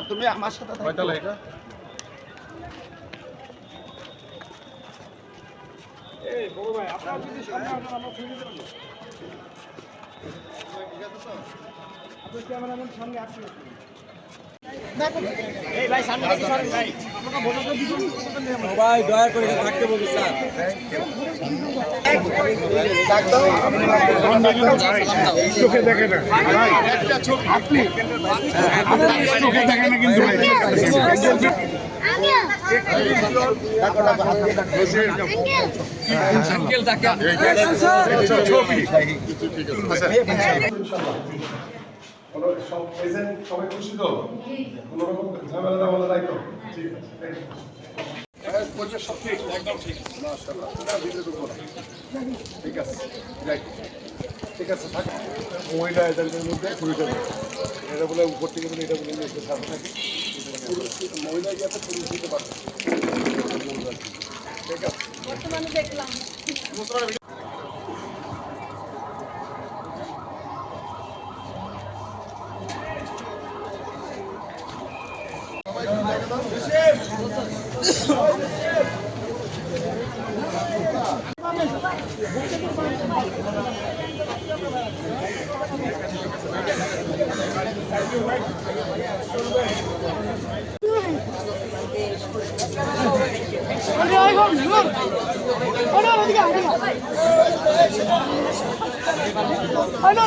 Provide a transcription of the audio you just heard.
তুমি আমার সাথে ক্যামেরাম্যান সামনে আসছে ভাই সামনে থেকে সরেন ভাই সবাই দয়া করে থাকতে বলছি স্যার চোখে দেখে না ভাই একটা ছবি আপনি চোখে দেখে না কিন্তু ভাই আঙ্কেল ডাকা ছবি সবাই খুশি তো কোনো রকম ঝামেলা টামেলা নাই তো ঠিক আছে সব ঠিক একদম ঠিক ঠিক আছে ঠিক আছে থাক মহিলা এজেন্টের মধ্যে ঘুরে যাবে এটা বলে উপর থেকে বলে এটা বলে একটু সাথে থাকে মহিলা যাতে পুরুষ দিতে পারবে ঠিক আছে বর্তমানে দেখলাম I know